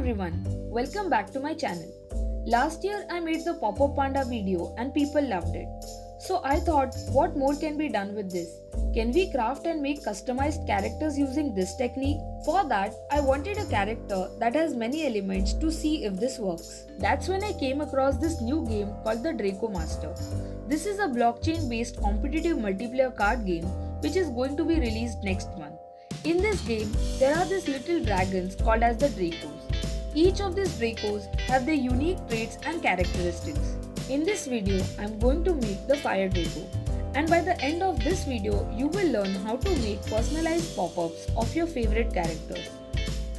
everyone, welcome back to my channel. Last year I made the pop-up panda video and people loved it. So I thought, what more can be done with this? Can we craft and make customized characters using this technique? For that, I wanted a character that has many elements to see if this works. That's when I came across this new game called the Dracoo Master. This is a blockchain based competitive multiplayer card game which is going to be released next month. In this game, there are these little dragons called as the Dracoos. Each of these Dracos have their unique traits and characteristics. In this video, I am going to make the Fire Dracoo. And by the end of this video, you will learn how to make personalized pop-ups of your favorite characters.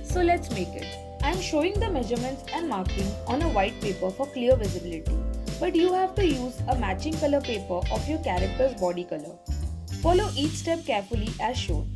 So let's make it. I am showing the measurements and marking on a white paper for clear visibility. But you have to use a matching color paper of your character's body color. Follow each step carefully as shown.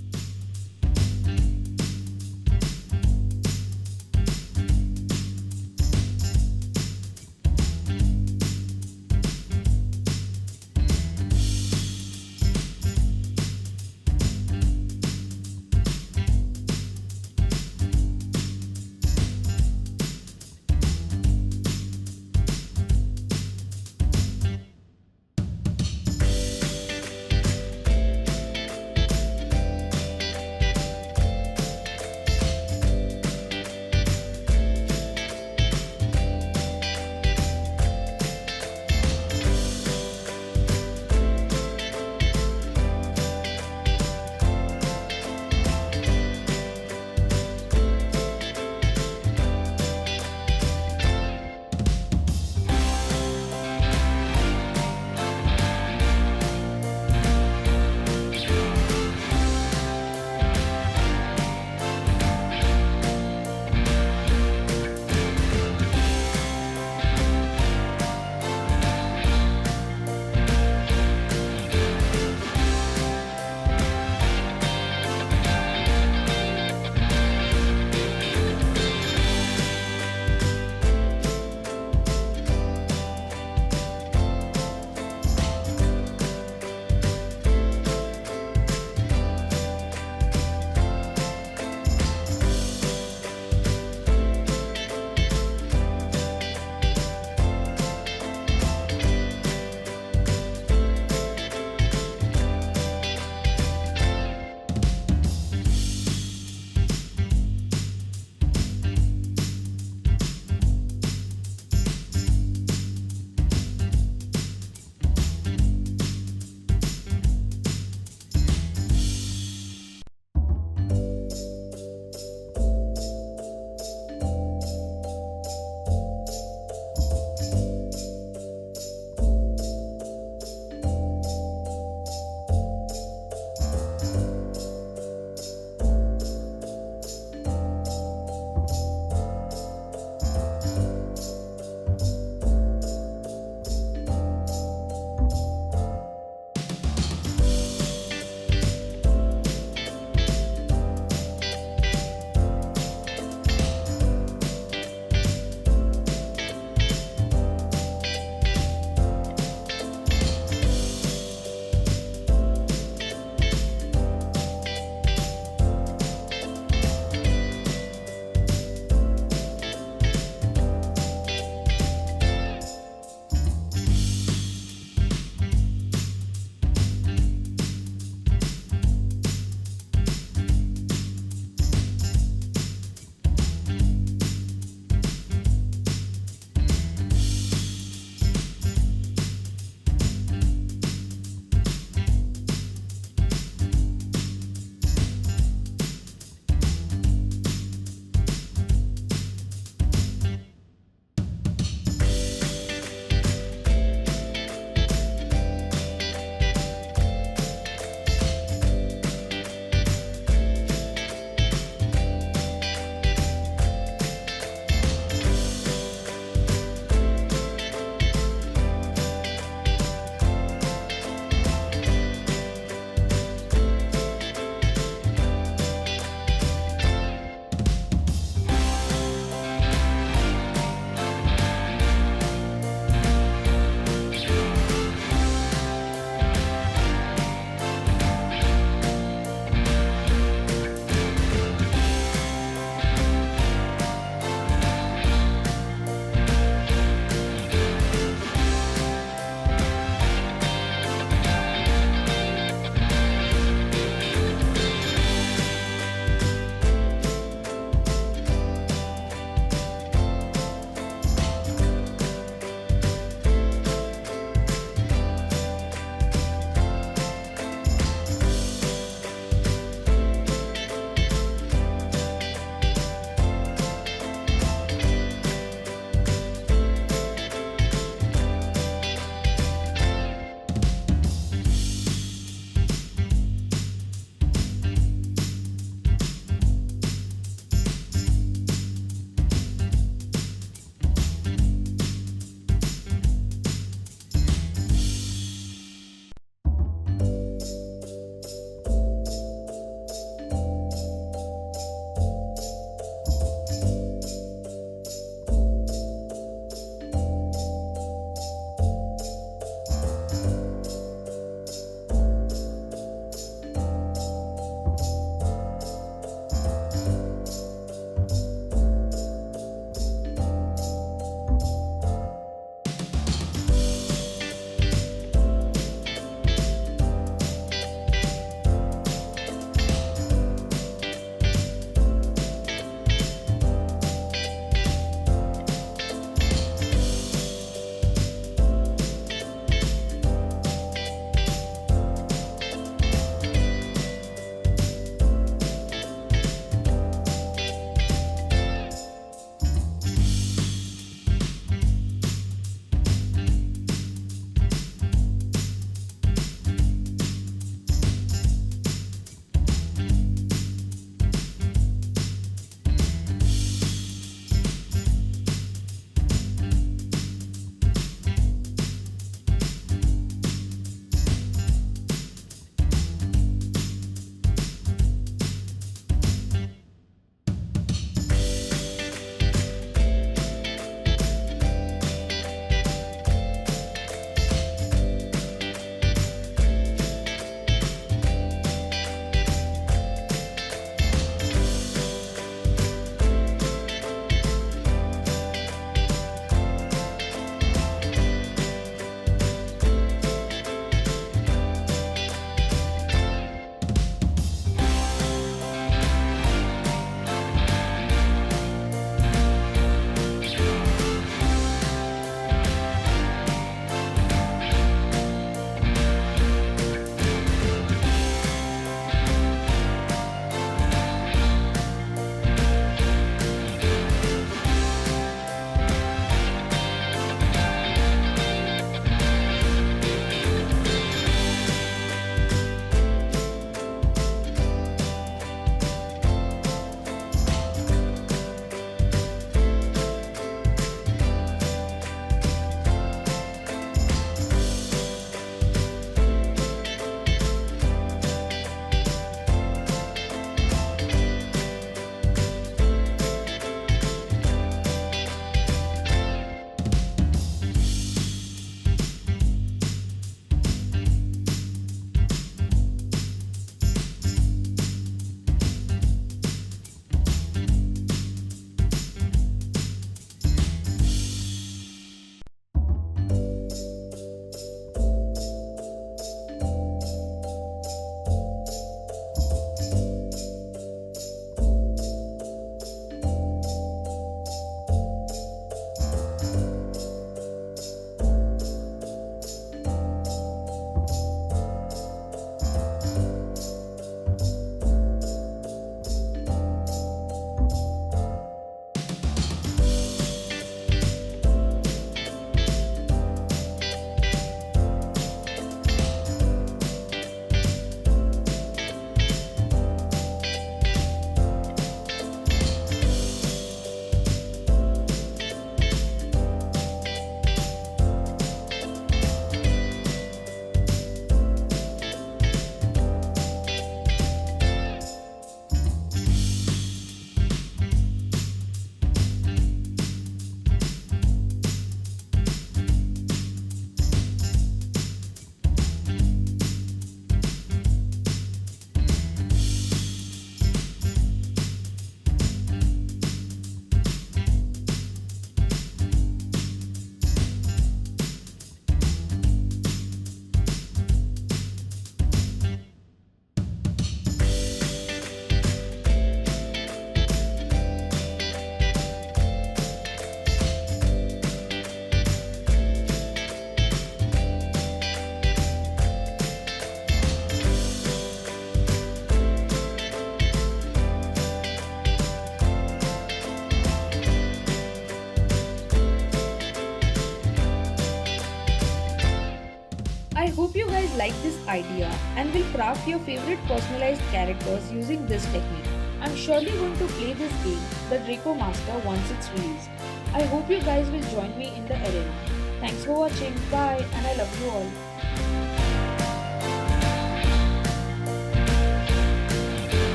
guys like this idea and will craft your favorite personalized characters using this technique. I'm surely going to play this game, the Draco Master, once it's released. I hope you guys will join me in the arena. Thanks for watching, bye, and I love you all.